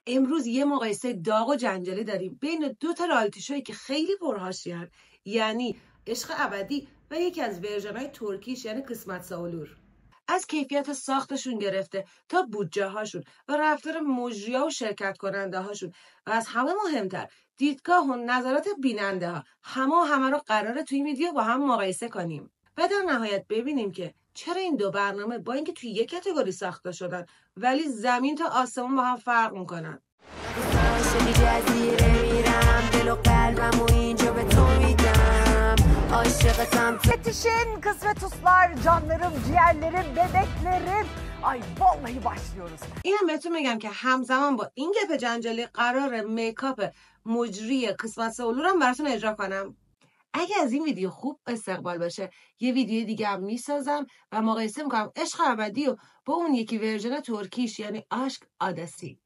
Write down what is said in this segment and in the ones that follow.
امروز یه مقایسه داغ و جنجالی داریم بین دو تا رئالیتی شویی که خیلی پرحاشیه‌ان، یعنی عشق ابدی و یکی از ورژن‌های ترکیش یعنی قسمت سالور. از کیفیت ساختشون گرفته تا بودجه هاشون و رفتار مجریا و شرکت کننده هاشون و از همه مهمتر دیدگاه و نظرات بیننده ها همه رو قراره توی ویدیو با هم مقایسه کنیم و در نهایت ببینیم که چرا این دو برنامه با اینکه توی یک کاتگوری ساخته شدن ولی زمین تا آسمون با هم فرق میکنن. Yetişin kısmetuslar, canlarım, ciğerlerim, bebeklerim. Ay vallahi başlıyoruz. اینم بهتون میگم که همزمان با این گپ جنجالی قرار میکاپ مجری قسمت سالور هم براتون اجرا کنم. اگه از این ویدیو خوب استقبال باشه یه ویدیو دیگه هم میسازم و مقایسه میکنم عشق ابدی و با اون یکی ورژن ترکیش یعنی عشق عادسی.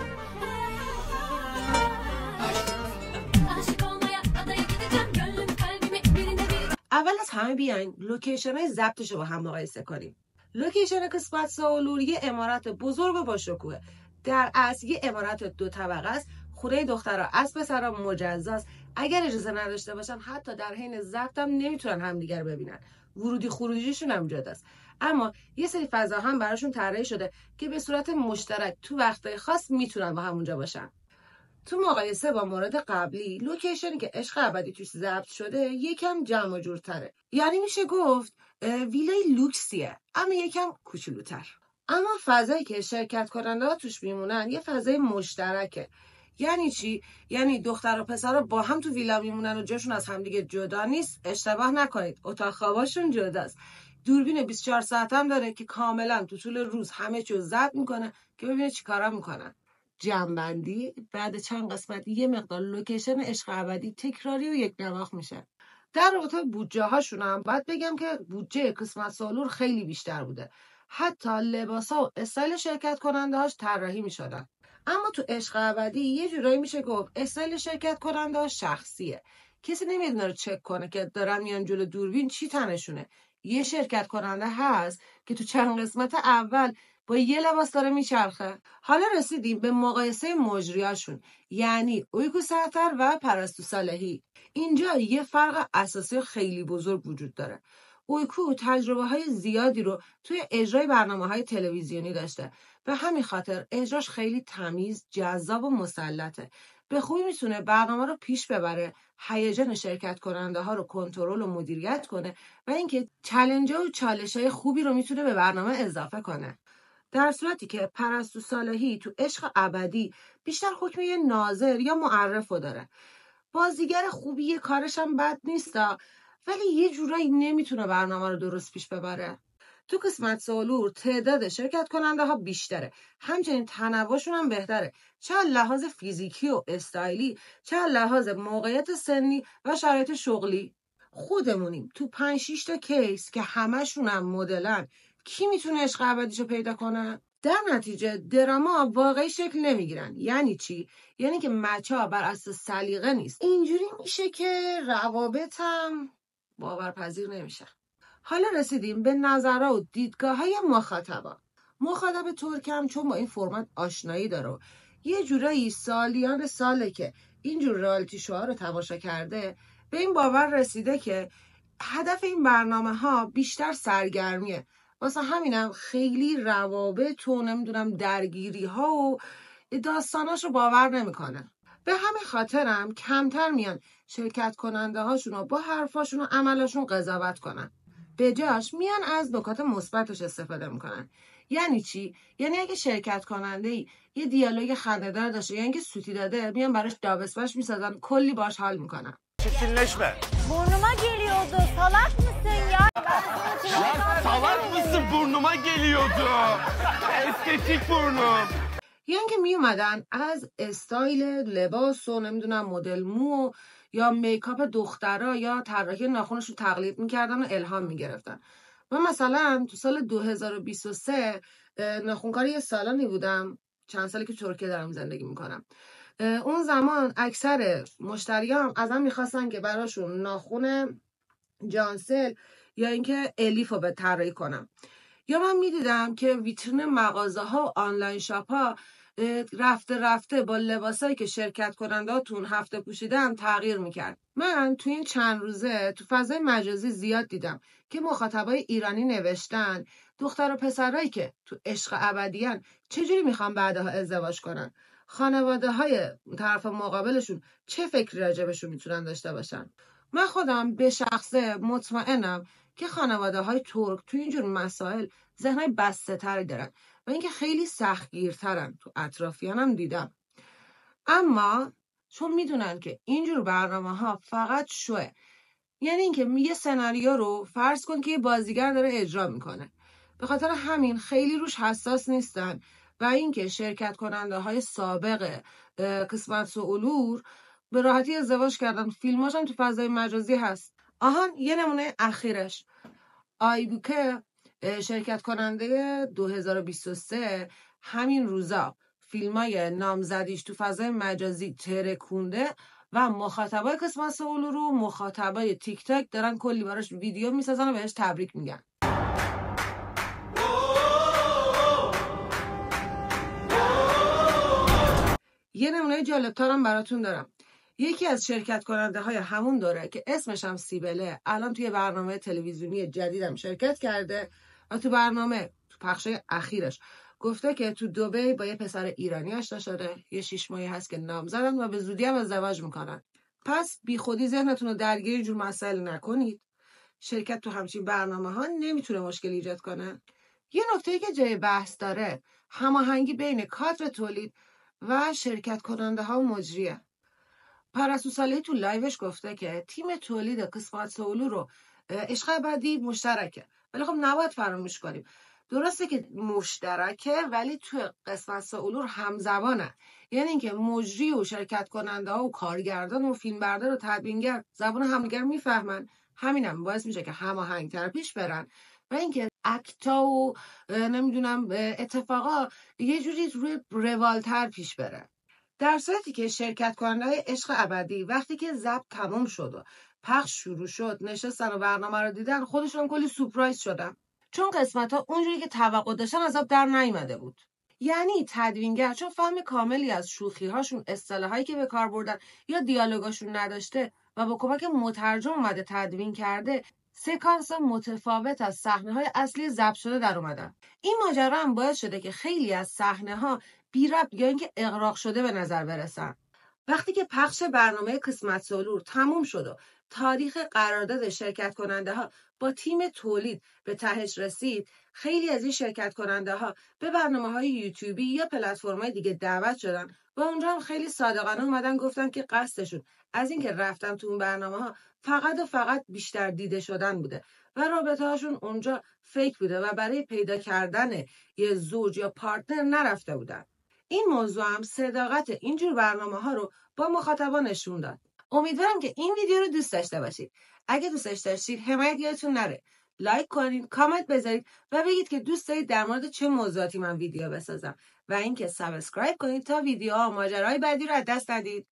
اول از همه بیاین لوکیشن های ضبطش رو با هم مقایسه کنیم. لوکیشن قسمت سالور یه عمارت بزرگ و با شکوه. در اصل یه عمارت 2 طبقه است. خونه دخترها از پسرها مجزاست. اگر اجازه نداشته باشن حتی در حین ضبط هم نمیتونن همدیگر ببینن. ورودی خروجیشون هم جداست. اما یه سری فضا هم براشون طراحی شده که به صورت مشترک تو وقتای خاص میتونن با همونجا باشن. تو مقایسه با مورد قبلی لوکیشنی که عشق ابدی توش ضبط شده یکم جمع و جورتره، یعنی میشه گفت ویلای لوکسیه اما یکم کوچولوتر. اما فضایی که شرکت کننده ها توش میمونن یه فضای مشترکه. یعنی چی؟ یعنی دختر و پسر با هم تو ویلا میمونن و جاشون از همدیگه جدا نیست. اشتباه نکنید، اتاق خواباشون جداست. دوربین 24 ساعت هم داره که کاملا تو طول روز همه چیو ضبط میکنه که ببینه چیکارا میکنن. جمع‌بندی بعد چند قسمت یه مقدار لوکیشن عشق ابدی تکراری و یک نواخت میشه. در رابطه بودجه هاشون هم باید بگم که بودجه قسمت سالور خیلی بیشتر بوده. حتی لباسا و استایل شرکت کننده هاش طراحی میشدن. اما تو عشق ابدی یه جورایی میشه گفت استایل شرکت کننده ها شخصیه. کسی نمیاد اینا رو چک کنه که دارن میان جلو دوربین چی تنشونه. یه شرکت کننده هست که تو چند قسمت اول با یه لباس داره میچرخه. حالا رسیدیم به مقایسه مجریاشون، یعنی اویکو سرتر و پرستو صالحی. اینجا یه فرق اساسی خیلی بزرگ وجود داره. اویکو تجربه های زیادی رو توی اجرای برنامه‌های تلویزیونی داشته. به همین خاطر اجراش خیلی تمیز، جذاب و مسلطه. به خوبی میتونه برنامه رو پیش ببره، هیجان شرکت کننده ها رو کنترل و مدیریت کنه و اینکه چالنج‌ها و چالش‌های خوبی رو میتونه به برنامه اضافه کنه. در صورتی که پرستو صالحی تو عشق ابدی بیشتر حکم یه ناظر یا معرفو داره. بازیگر خوبیه، کارش هم بد نیستا، ولی یه جورایی نمیتونه برنامه رو درست پیش ببره. تو قسمت سالور تعداد شرکت کننده ها بیشتره، همچنین تنوعشون هم بهتره، چه لحاظ فیزیکی و استایلی، چه لحاظ موقعیت سنی و شرایط شغلی. خودمونیم تو 5-6 تا کیس که همشون هم مدلن. کی میتونه عشق ابدیشو پیدا کنه؟ در نتیجه دراما واقعی شکل نمیگیرن. یعنی چی؟ یعنی که مچا بر اساس سلیقه نیست. اینجوری میشه که روابط هم باورپذیر نمیشه. حالا رسیدیم به نظرها و دیدگاه‌های مخاطبا. مخاطب ترکم چون با این فرمت آشنایی داره، یه جورایی سالیان ساله که اینجور رئالیتی شوها رو تماشا کرده، به این باور رسیده که هدف این برنامه‌ها بیشتر سرگرمیه. واسه همینم خیلی روابط و نمیدونم درگیری‌ها و داستاناش رو باور نمیکنه. به همین خاطرم کمتر میان شرکت کننده هاشون رو با حرفاشون و عملاشون قضاوت کنن. به جاش میان از نکات مثبتش استفاده میکنن. یعنی چی؟ یعنی اگه شرکت کننده ای یه دیالوگ خنده‌دار داشته یا اینکه سوتی داده، میان براش دابسباش میسازن، koli باش حال میکنن. Çirkinleşme. Burnuma geliyordu. Salak mısın ya? Ya salak mısın, burnuma geliyordu. Estetik burnum. یعنی که می اومدن از استایل لباس و نمیدونم مدل مو یا میکاپ دخترها یا طراحی ناخنش رو تقلید میکردن و الهام میگرفتن. من مثلا تو سال 2023 ناخنکار یه سالانی بودم، چند سالی که ترکیه دارم زندگی میکنم. اون زمان اکثر مشتریام ازم میخواستن که براشون ناخن جانسل یا اینکه الیف رو به طراحی کنم. یا من میدیدم که ویترین مغازه ها و آنلاین شاپ ها رفته رفته با لباسایی که شرکت کننده ها تو اون هفته پوشیدن تغییر میکرد. من تو این چند روزه تو فضای مجازی زیاد دیدم که مخاطبای ایرانی نوشتن دختر و پسرایی که تو عشق ابدیان چجوری میخوان بعدها ازدواج کنن، خانواده های طرف مقابلشون چه فکری راجبشون میتونن داشته باشن. من خودم به شخصه مطمئنم که خانواده های ترک تو اینجور مسائل ذهنای بسته تری دارن و اینکه خیلی سختگیرترن. تو اطرافیانم دیدم. اما چون میدونن که اینجور برنامه ها فقط شوه، یعنی اینکه یه سناریو رو فرض کن که یه بازیگر داره اجرا میکنه، به خاطر همین خیلی روش حساس نیستن و اینکه شرکت کننده های سابق قسمت و علور به راحتی ازدواج کردن. فیلماش هم تو فضای مجازی هست. آهان یه نمونه اخیرش آیبوکه شرکت کننده 2023 همین روزا فیلمای نامزدیش تو فضای مجازی ترکونده و مخاطبای قسمت علور رو مخاطبای تیک تاک دارن کلی براش ویدیو میسازن و بهش تبریک میگن. یه نمونه جالبتر هم براتون دارم. یکی از شرکت کننده های همون دوره که اسمش هم سیبله الان توی برنامه تلویزیونی جدیدم شرکت کرده و تو برنامه تو پخشای اخیرش گفته که تو دبی با یه پسر ایرانی آشنا شده، یه 6 ماهی هست که نامزدن و به زودی هم ازدواج میکنن. پس بی خودی ذهنتون رو درگیر اینجور مسائل نکنید. شرکت تو همچین برنامه ها نمیتونه مشکل ایجاد کنه. یه نکته که جای بحث داره هماهنگی بین کادر تولید و شرکت کننده ها و مجریه. پرستو صالحی تو لایوش گفته که تیم تولید قسمت علور رو عشق ابدی مشترکه، ولی خب نباید فراموش کنیم درسته که مشترکه ولی تو قسمت علور همزبانه، یعنی اینکه مجری و شرکت کننده ها و کارگردان و فیلمبردار و تدوینگر زبان همدیگر میفهمن. همینم باعث میشه که هماهنگ‌تر پیش برن و اینکه اکتا و نمیدونم اتفاقا یه جوری روی روالتر پیش بره. در صورتی که شرکت کننده های عشق ابدی وقتی که ضبط تمام شد و پخش شروع شد نشستن و برنامه رو دیدن خودشون کلی سورپرایز شدن، چون قسمت ها اونجوری که توقع داشتن از آب در نیامده بود. یعنی تدوینگر چون فهم کاملی از شوخی هاشون، اصطلاحایی که به کار بردن یا دیالوگاشون نداشته و با کمک مترجم اومده تدوین کرده، سکانس متفاوت از صحنه‌های اصلی ضبط شده در اومدن. این ماجرا هم باعث شده که خیلی از صحنه‌ها بی ربط یا اینکه اغراق شده به نظر برسن. وقتی که پخش برنامه قسمت علور تموم شد و تاریخ قرارداد شرکت کننده ها با تیم تولید به تهش رسید، خیلی از این شرکت کننده ها به برنامه‌های یوتیوبی یا پلتفرم‌های دیگه دعوت شدن و اونجا هم خیلی صادقانه اومدن گفتن که قصدشون از اینکه رفتن تو اون برنامه‌ها فقط و فقط بیشتر دیده شدن بوده و رابطه هاشون اونجا فیک بوده و برای پیدا کردن یه زوج یا پارتنر نرفته بودن. این موضوع هم صداقت اینجور برنامه‌ها رو با مخاطبان نشون داد. امیدوارم که این ویدیو رو دوست داشته باشید. اگه دوستش داشتید حمایت یادتون نره. لایک کنید، کامنت بذارید و بگید که دوست دارید در مورد چه موضوعاتی من ویدیو بسازم و اینکه سابسکرایب کنید تا ویدیوها و ماجراهای بعدی رو از دست ندید.